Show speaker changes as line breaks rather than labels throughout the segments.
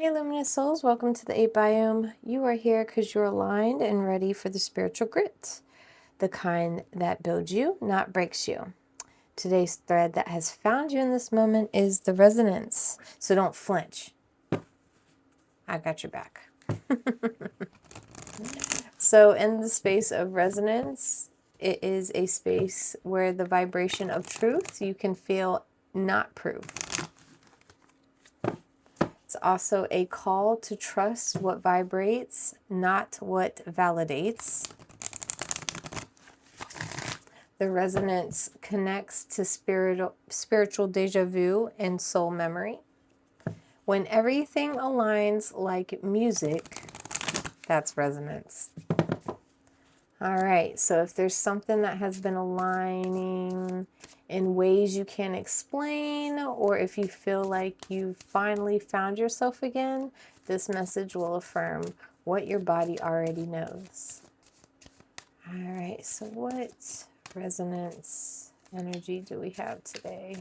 Hey luminous souls, welcome to the 8 biome. You are here because you're aligned and ready for the spiritual grit, the kind that builds you, not breaks you. Today's thread that has found you in this moment is the resonance. So don't flinch. I got your back. So in the space of resonance, it is a space where the vibration of truth you can feel, not proof. It's also a call to trust what vibrates, not what validates. The resonance connects to spiritual deja vu and soul memory. When everything aligns like music, that's resonance. All right, so if there's something that has been aligning in ways you can't explain, or if you feel like you've finally found yourself again, this message will affirm what your body already knows. All right, so what resonance energy do we have today?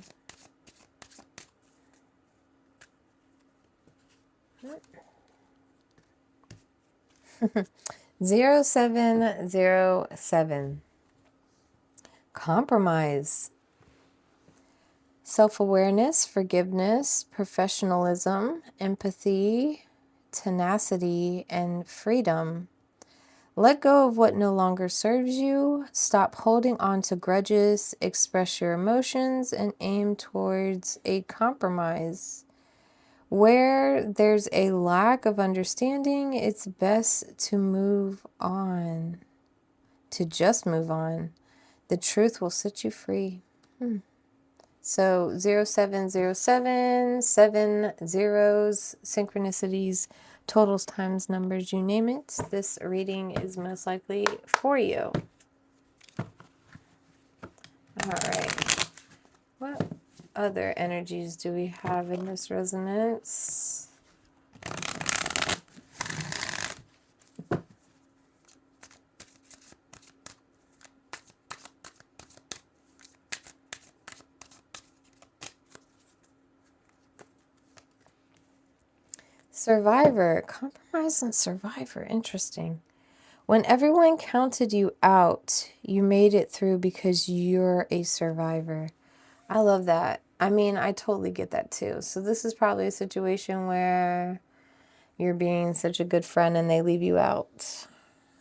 Zero 0707. Compromise. Self-awareness, forgiveness, professionalism, empathy, tenacity, and freedom. Let go of what no longer serves you. Stop holding on to grudges. Express your emotions and aim towards a compromise. Where there's a lack of understanding, it's best to move on. To just move on. The truth will set you free. So 0707, 7 zeros, synchronicities, totals, times, numbers, you name it. This reading is most likely for you. All right. What other energies do we have in this resonance? Survivor. Compromise and survivor. Interesting. When everyone counted you out, you made it through because you're a survivor. I love that. I mean, I totally get that too. So this is probably a situation where you're being such a good friend and they leave you out.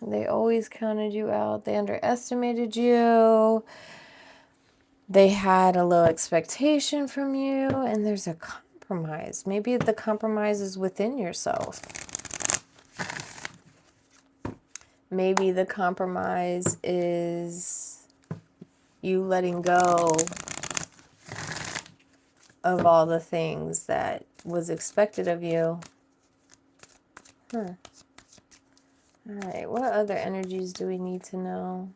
They always counted you out. They underestimated you. They had a low expectation from you, and there's a compromise. Maybe the compromise is within yourself. Maybe the compromise is you letting go of all the things that was expected of you. All right, what other energies do we need to know?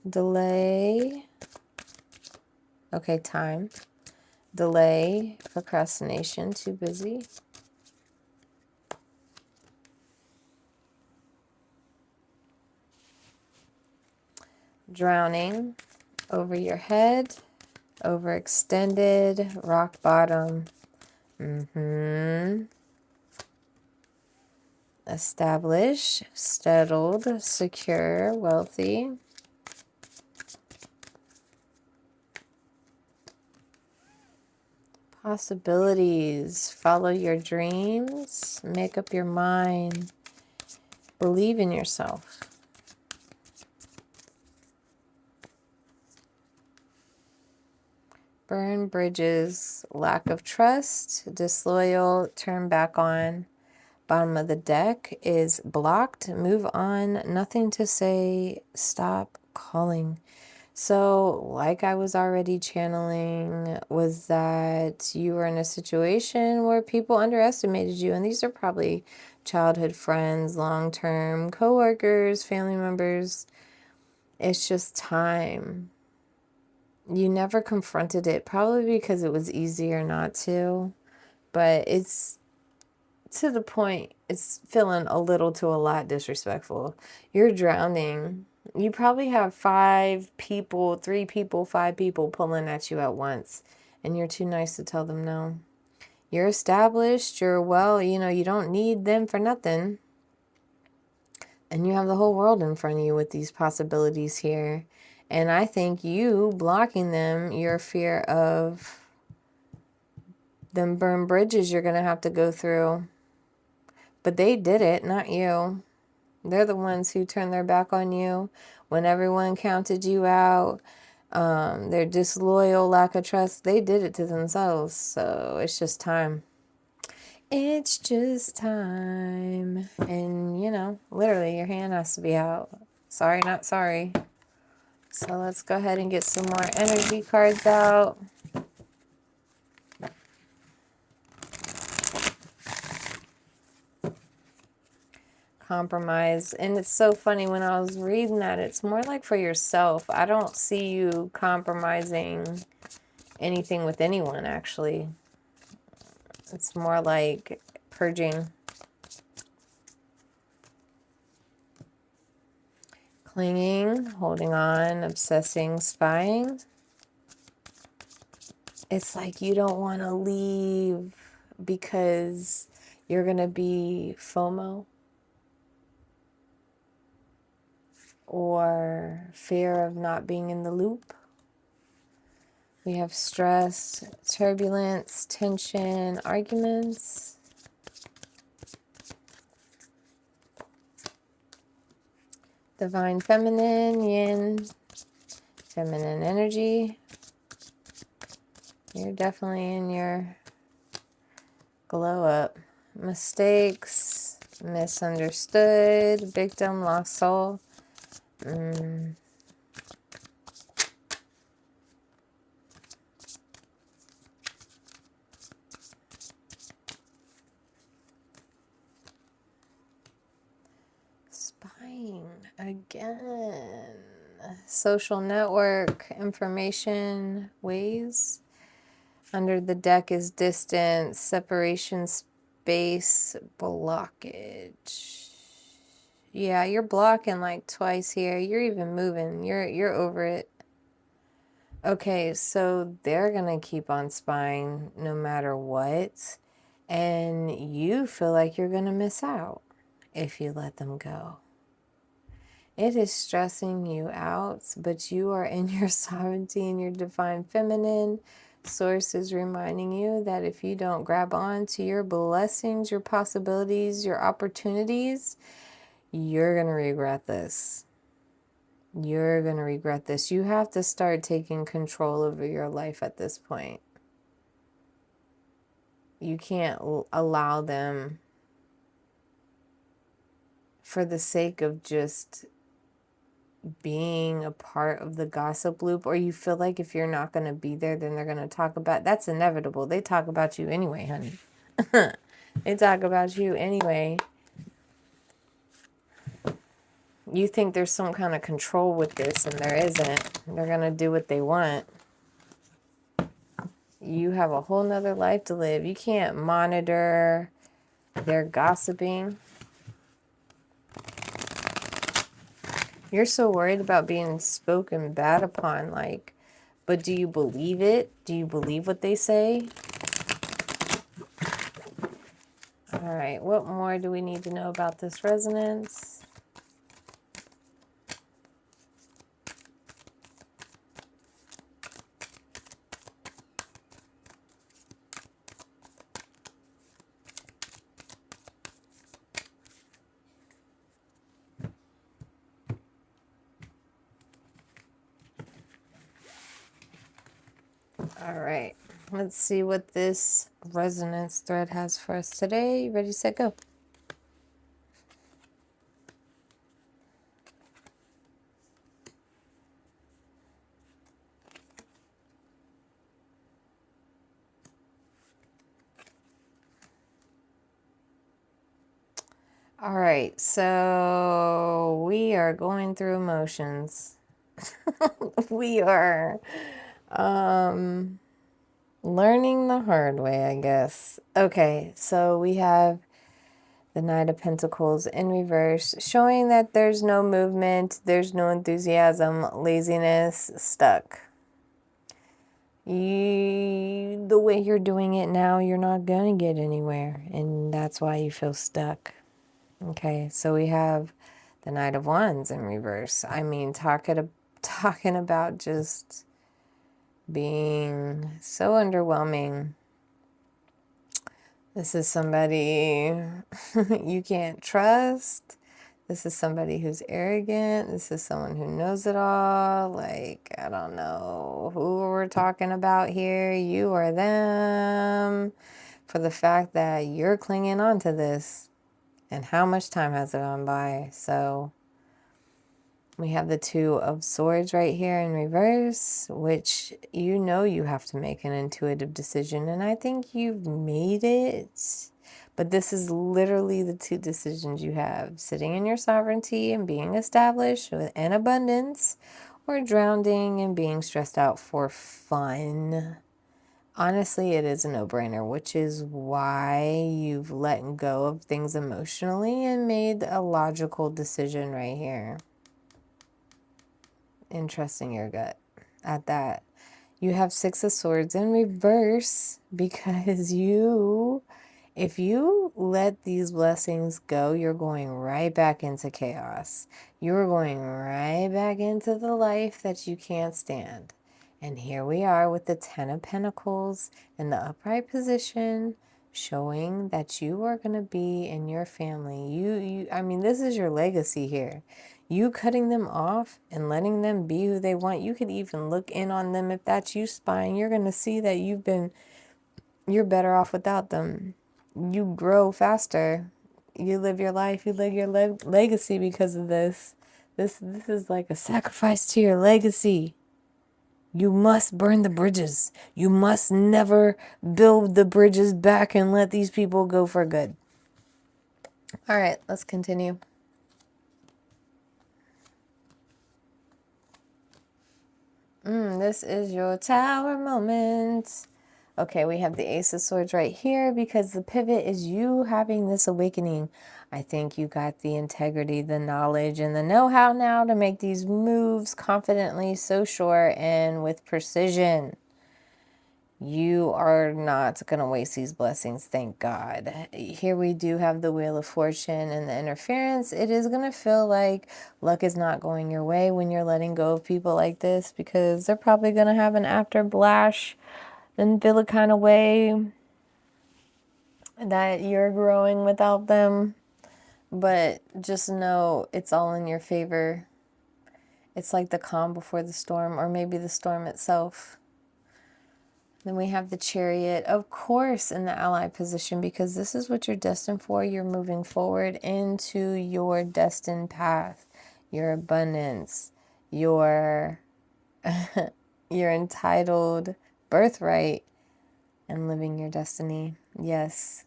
Delay. Okay, time. Delay, procrastination, too busy. Drowning, over your head, overextended, rock bottom. Establish, settled, secure, wealthy. Possibilities. Follow your dreams. Make up your mind. Believe in yourself. Burn bridges. Lack of trust. Disloyal. Turn back on. Bottom of the deck is blocked. Move on. Nothing to say. Stop calling. So, like I was already channeling, was that you were in a situation where people underestimated you. And these are probably childhood friends, long-term coworkers, family members. It's just time. You never confronted it, probably because it was easier not to. But it's to the point, it's feeling a little to a lot disrespectful. You're drowning. You probably have 5 people, 3 people, 5 people pulling at you at once. and you're too nice to tell them no. You're established, you're well, you don't need them for nothing. And you have the whole world in front of you with these possibilities here. And I think you blocking them, your fear of them burn bridges you're going to have to go through. But they did it, not you. They're the ones who turned their back on you when everyone counted you out. Their disloyal, lack of trust, they did it to themselves. So it's just time. It's just time. And, literally your hand has to be out. Sorry, not sorry. So let's go ahead and get some more energy cards out. Compromise. And it's so funny, when I was reading that, it's more like for yourself. I don't see you compromising anything with anyone, actually. It's more like purging. Clinging, holding on, obsessing, spying. It's like you don't want to leave because you're going to be FOMO or fear of not being in the loop. We have stress, turbulence, tension, arguments. Divine feminine, yin, feminine energy. You're definitely in your glow up. Mistakes, misunderstood, victim, lost soul. Spying again. Social network, information, ways. Under the deck is distance, separation, space, blockage. Yeah, you're blocking like twice here. You're even moving. You're over it. Okay, so they're gonna keep on spying no matter what. And you feel like you're gonna miss out if you let them go. It is stressing you out, but you are in your sovereignty and your divine feminine. Source is reminding you that if you don't grab on to your blessings, your possibilities, your opportunities, you're going to regret this. You're going to regret this. You have to start taking control over your life at this point. You can't allow them, for the sake of just being a part of the gossip loop, or you feel like if you're not going to be there, then they're going to talk about, that's inevitable. They talk about you anyway, honey. They talk about you anyway. You think there's some kind of control with this, and there isn't. They're going to do what they want. You have a whole nother life to live. You can't monitor their gossiping. You're so worried about being spoken bad upon, but do you believe it? Do you believe what they say? All right, what more do we need to know about this resonance? All right, let's see what this resonance thread has for us today. Ready, set, go. All right, so we are going through emotions. We are learning the hard way, I guess. Okay, so we have the Knight of Pentacles in reverse, showing that there's no movement, there's no enthusiasm, laziness, stuck. The way you're doing it now, you're not going to get anywhere. And that's why you feel stuck. Okay, so we have the Knight of Wands in reverse. I mean, talking about just being so underwhelming. This is somebody you can't trust. This is somebody who's arrogant. This is someone who knows it all. Like, I don't know who we're talking about here. You or them. For the fact that you're clinging on to this. And how much time has it gone by? So we have the Two of Swords right here in reverse, which you know you have to make an intuitive decision. And I think you've made it. But this is literally the two decisions you have. Sitting in your sovereignty and being established in abundance, or drowning and being stressed out for fun. Honestly, it is a no-brainer, which is why you've let go of things emotionally and made a logical decision right here. And trusting your gut at that. You have Six of Swords in reverse because if you let these blessings go, you're going right back into chaos. You're going right back into the life that you can't stand. And here we are with the Ten of Pentacles in the upright position, showing that you are going to be in your family. I mean, this is your legacy here. You cutting them off and letting them be who they want. You could even look in on them. If that's you spying, you're going to see that you're better off without them. You grow faster. You live your life. You live your legacy because of this. This is like a sacrifice to your legacy. You must burn the bridges. You must never build the bridges back and let these people go for good. All right, let's continue. This is your Tower moment. Okay, we have the Ace of Swords right here because the pivot is you having this awakening. I think you got the integrity, the knowledge, and the know-how now to make these moves confidently, so sure, and with precision. You are not going to waste these blessings, thank God. Here we do have the Wheel of Fortune and the interference. It is going to feel like luck is not going your way when you're letting go of people like this, because they're probably going to have an afterblash and feel a kind of way that you're growing without them. But just know it's all in your favor. It's like the calm before the storm, or maybe the storm itself. Then we have the Chariot, of course, in the ally position, because this is what you're destined for. You're moving forward into your destined path, your abundance, your entitled birthright, and living your destiny. Yes.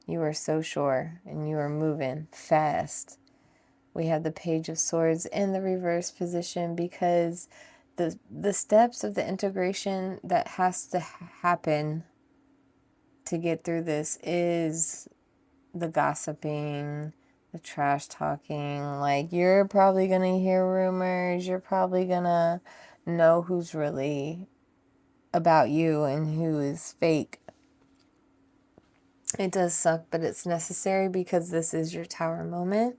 You are so sure, and you are moving fast. We have the Page of Swords in the reverse position because the steps of the integration that has to happen to get through this is the gossiping, the trash talking. Like, you're probably going to hear rumors. You're probably going to know who's really about you and who is fake. It does suck, but it's necessary because this is your Tower moment.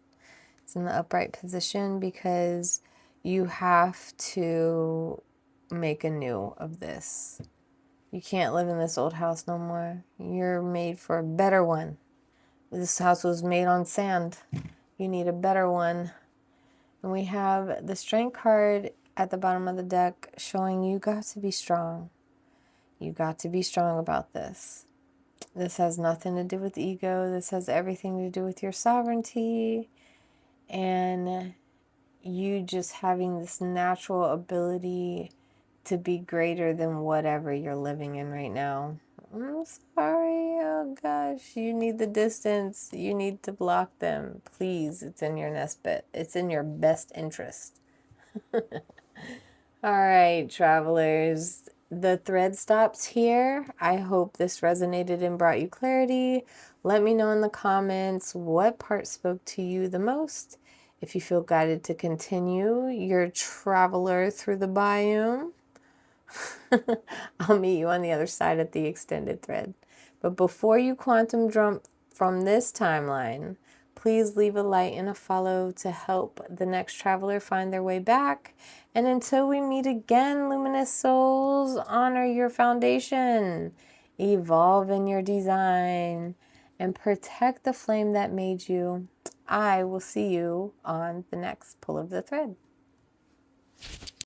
It's in the upright position because you have to make anew of this. You can't live in this old house no more. You're made for a better one. This house was made on sand. You need a better one. And we have the Strength card at the bottom of the deck showing you got to be strong. You got to be strong about this. This has nothing to do with ego. This has everything to do with your sovereignty and you just having this natural ability to be greater than whatever you're living in right now. I'm sorry. Oh gosh, you need the distance. You need to block them. Please, it's in your it's in your best interest. All right, travelers. The thread stops here. I hope this resonated and brought you clarity. Let me know in the comments what part spoke to you the most. If you feel guided to continue your traveler through the biome, I'll meet you on the other side at the extended thread. But before you quantum jump from this timeline, please leave a like and a follow to help the next traveler find their way back. And until we meet again, luminous souls, honor your foundation, evolve in your design, and protect the flame that made you. I will see you on the next pull of the thread.